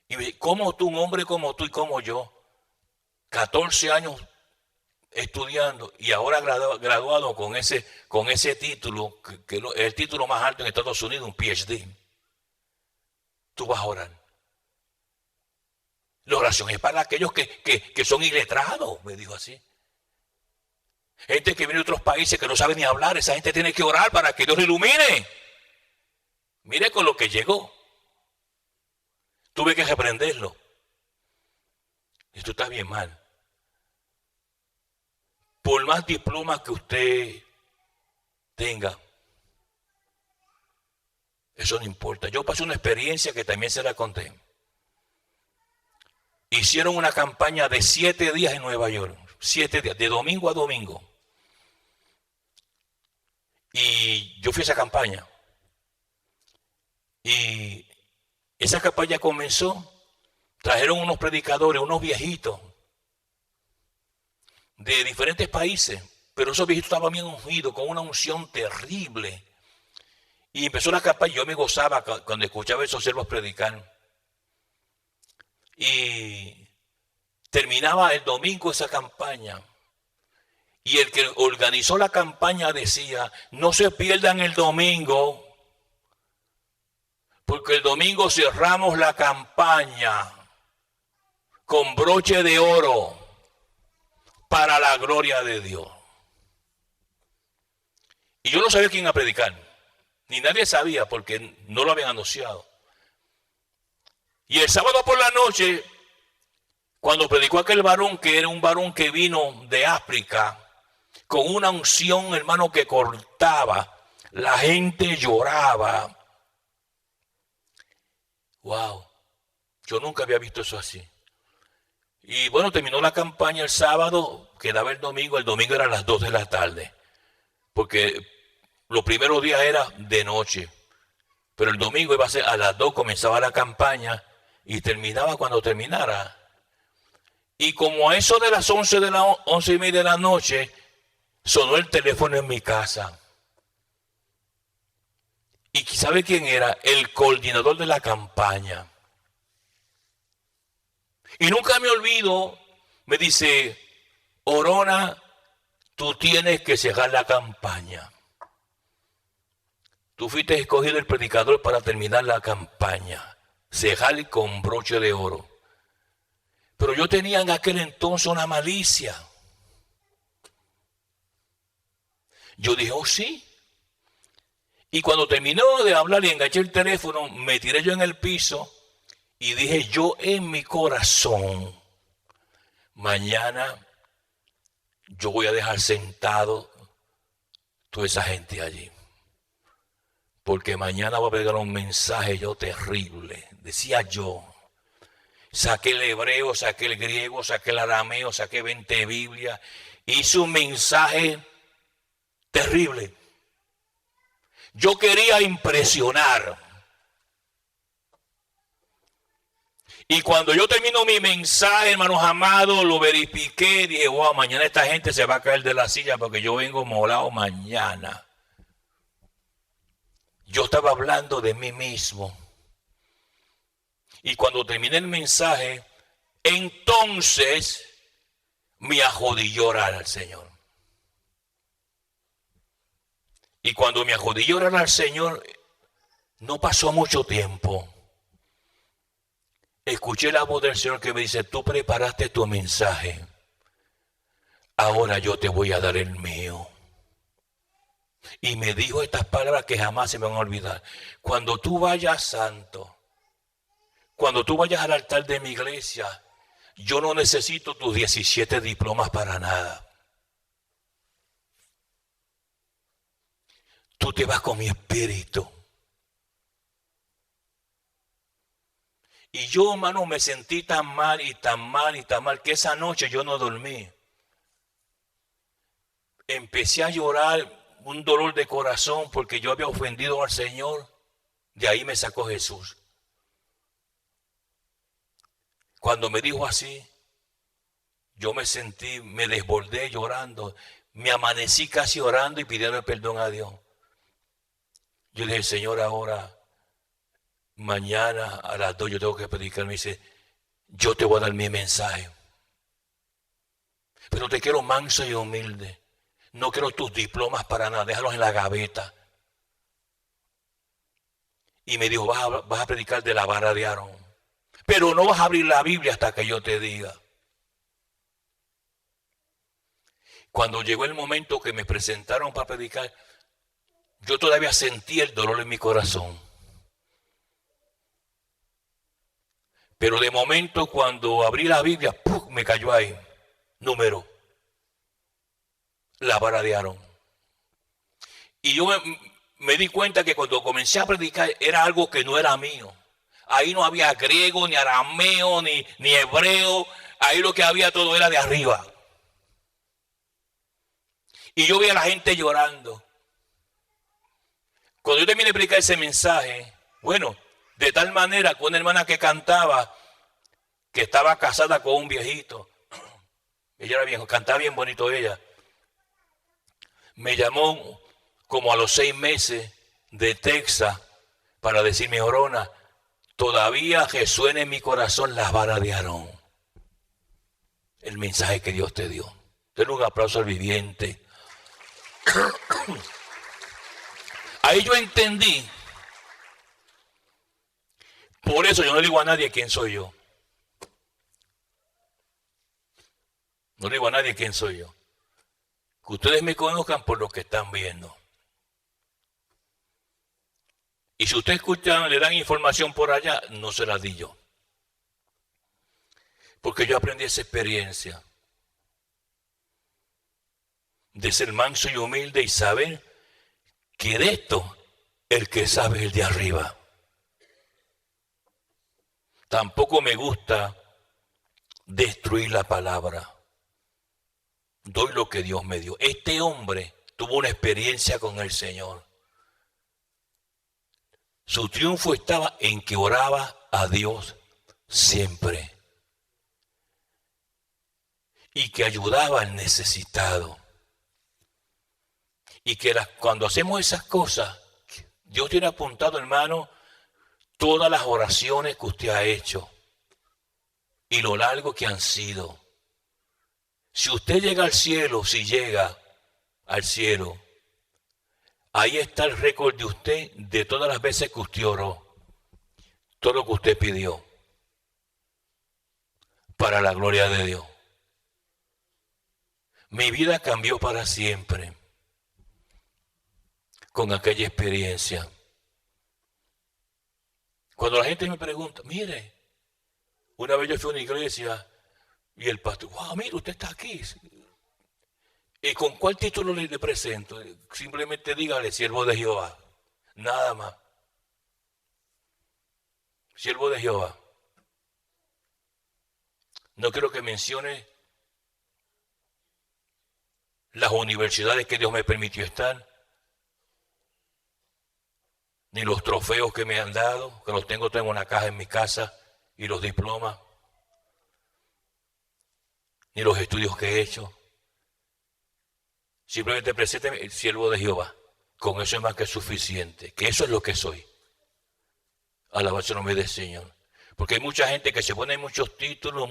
Y me dice, ¿cómo tú, un hombre como tú y como yo, 14 años estudiando y ahora graduado con ese título, que es el título más alto en Estados Unidos, un PhD, tú vas a orar? La oración es para aquellos que son iletrados, me dijo así. Gente que viene de otros países que no sabe ni hablar, esa gente tiene que orar para que Dios le ilumine. Mire con lo que llegó. Tuve que reprenderlo. Esto está bien mal. Por más diplomas que usted tenga, eso no importa. Yo pasé una experiencia que también se la conté. Hicieron una campaña de 7 días en Nueva York. 7 días, de domingo a domingo. Y yo fui a esa campaña. Y esa campaña comenzó. Trajeron unos predicadores, unos viejitos de diferentes países, pero esos viejitos estaban bien ungidos, con una unción terrible. Y empezó la campaña, yo me gozaba cuando escuchaba a esos siervos predicar. Y terminaba el domingo esa campaña. Y el que organizó la campaña decía, no se pierdan el domingo, porque el domingo cerramos la campaña con broche de oro para la gloria de Dios. Y yo no sabía quién iba a predicar, ni nadie sabía porque no lo habían anunciado. Y el sábado por la noche, cuando predicó aquel varón, que era un varón que vino de África, con una unción, hermano, que cortaba, la gente lloraba. Wow, yo nunca había visto eso así. Y bueno, terminó la campaña el sábado, quedaba el domingo era a las 2 de la tarde, porque los primeros días era de noche, pero el domingo iba a ser a las 2, comenzaba la campaña y terminaba cuando terminara. Y como a eso de las 11:30 de la noche, sonó el teléfono en mi casa. ¿Y sabe quién era? El coordinador de la campaña. Y nunca me olvido, me dice, Orona, tú tienes que cerrar la campaña. Tú fuiste escogido el predicador para terminar la campaña, cerrar con broche de oro. Pero yo tenía en aquel entonces una malicia. Yo dije, oh sí. Y cuando terminó de hablar y enganché el teléfono, me tiré yo en el piso y dije yo en mi corazón, mañana yo voy a dejar sentado toda esa gente allí. Porque mañana voy a pegar un mensaje yo terrible. Decía yo, saqué el hebreo, saqué el griego, saqué el arameo, saqué 20 Biblias. Hice un mensaje terrible. Yo quería impresionar. Y cuando yo termino mi mensaje, hermanos amados, lo verifiqué, dije, wow, mañana esta gente se va a caer de la silla porque yo vengo molado mañana. Yo estaba hablando de mí mismo. Y cuando terminé el mensaje, entonces me arrodillé a orar al Señor. Y cuando me arrodillé a orar al Señor, no pasó mucho tiempo. Escuché la voz del Señor que me dice, tú preparaste tu mensaje, ahora yo te voy a dar el mío. Y me dijo estas palabras que jamás se me van a olvidar. Cuando tú vayas, santo, cuando tú vayas al altar de mi iglesia, yo no necesito tus 17 diplomas para nada. Tú te vas con mi espíritu. Y yo, hermano, me sentí tan mal y tan mal y tan mal que esa noche yo no dormí. Empecé a llorar, un dolor de corazón porque yo había ofendido al Señor. De ahí me sacó Jesús. Cuando me dijo así, yo me sentí, me desbordé llorando. Me amanecí casi orando y pidiendo perdón a Dios. Yo le dije, Señor, ahora, mañana a las 2 yo tengo que predicar. Me dice, yo te voy a dar mi mensaje. Pero te quiero manso y humilde. No quiero tus diplomas para nada, déjalos en la gaveta. Y me dijo, vas a predicar de la vara de Aarón. Pero no vas a abrir la Biblia hasta que yo te diga. Cuando llegó el momento que me presentaron para predicar, yo todavía sentía el dolor en mi corazón. Pero de momento cuando abrí la Biblia, ¡puf!, me cayó ahí. Número. La vara de Aarón. Y yo me di cuenta que cuando comencé a predicar era algo que no era mío. Ahí no había griego, ni arameo, ni hebreo. Ahí lo que había todo era de arriba. Y yo vi a la gente llorando. Cuando yo terminé de predicar ese mensaje, bueno, de tal manera que una hermana que cantaba, que estaba casada con un viejito, ella era vieja, cantaba bien bonito ella, me llamó como a los 6 meses de Texas para decirme, Orona, todavía resuena en mi corazón las varas de Aarón. El mensaje que Dios te dio. Denle un aplauso al viviente. Ahí yo entendí. Por eso yo no digo a nadie quién soy yo. No digo a nadie quién soy yo. Que ustedes me conozcan por lo que están viendo. Y si ustedes escuchan, le dan información por allá, no se la di yo. Porque yo aprendí esa experiencia de ser manso y humilde y saber que de esto el que sabe es el de arriba. Tampoco me gusta destruir la palabra. Doy lo que Dios me dio. Este hombre tuvo una experiencia con el Señor. Su triunfo estaba en que oraba a Dios siempre. Y que ayudaba al necesitado. Y que cuando hacemos esas cosas, Dios tiene apuntado, hermano, todas las oraciones que usted ha hecho. Y lo largo que han sido. Si usted llega al cielo, si llega al cielo, ahí está el récord de usted de todas las veces que usted oró. Todo lo que usted pidió. Para la gloria de Dios. Mi vida cambió para siempre. Con aquella experiencia. Cuando la gente me pregunta, mire, una vez yo fui a una iglesia y el pastor, wow, mire, usted está aquí. ¿Y con cuál título le presento? Simplemente dígale, siervo de Jehová. Nada más. Siervo de Jehová. No quiero que mencione las universidades que Dios me permitió estar, ni los trofeos que me han dado, que los tengo en una caja en mi casa, y los diplomas, ni los estudios que he hecho. Simplemente presénteme el siervo de Jehová. Con eso es más que suficiente, que eso es lo que soy. Alabado sea el nombre del Señor. Porque hay mucha gente que se pone muchos títulos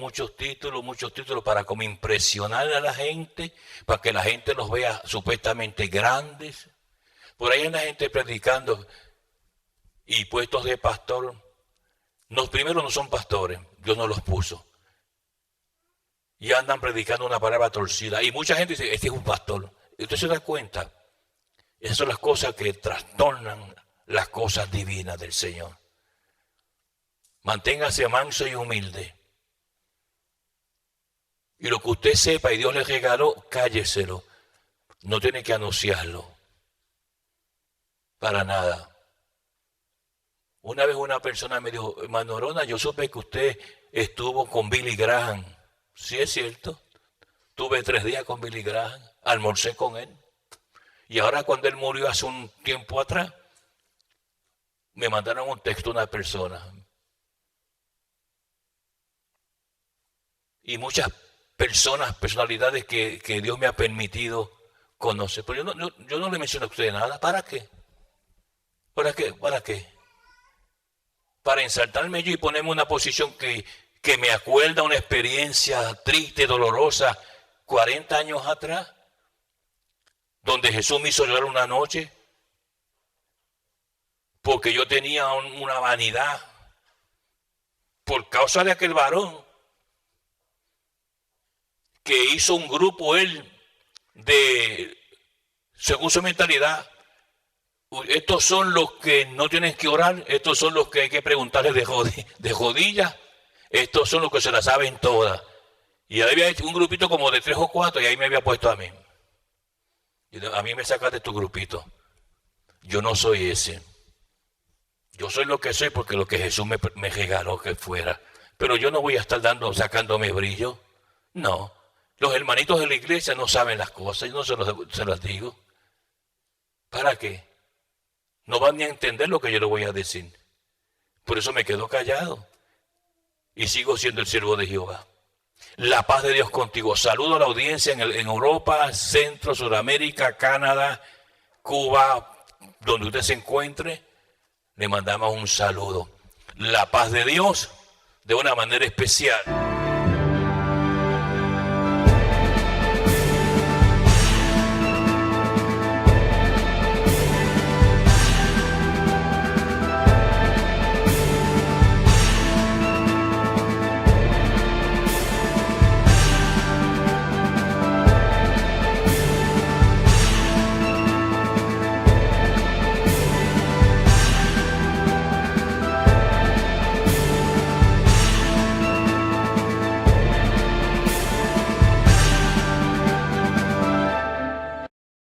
para como impresionar a la gente, para que la gente los vea supuestamente grandes. Por ahí anda gente predicando y puestos de pastor. Los primeros no son pastores, Dios no los puso. Y andan predicando una palabra torcida. Y mucha gente dice, este es un pastor. Y usted se da cuenta, esas son las cosas que trastornan las cosas divinas del Señor. Manténgase manso y humilde. Y lo que usted sepa y Dios le regaló, cálleselo. No tiene que anunciarlo. Para nada. Una vez una persona me dijo, hermano Orona, yo supe que usted estuvo con Billy Graham. Sí, es cierto. Tuve 3 días con Billy Graham. Almorcé con él. Y ahora cuando él murió hace un tiempo atrás, me mandaron un texto a una persona. Y muchas personalidades que Dios me ha permitido conocer. Pero yo no le menciono a usted nada. ¿Para qué? ¿Para qué? ¿Para qué? Para ensaltarme yo y ponerme en una posición que me acuerda una experiencia triste, dolorosa, 40 años atrás, donde Jesús me hizo llorar una noche, porque yo tenía una vanidad, por causa de aquel varón que hizo un grupo él de, según su mentalidad, estos son los que no tienen que orar, estos son los que hay que preguntarles de rodillas, estos son los que se la saben todas. Y ahí había hecho un grupito como de 3 o 4 y ahí me había puesto a mí. Y a mí me sacaste tu grupito. Yo no soy ese. Yo soy lo que soy porque lo que Jesús me regaló que fuera. Pero yo no voy a estar sacándome brillo. No. Los hermanitos de la iglesia no saben las cosas. Yo no se las digo. ¿Para qué? No van ni a entender lo que yo les voy a decir. Por eso me quedo callado. Y sigo siendo el siervo de Jehová. La paz de Dios contigo. Saludo a la audiencia en Europa, Centro, Sudamérica, Canadá, Cuba, donde usted se encuentre. Le mandamos un saludo. La paz de Dios de una manera especial.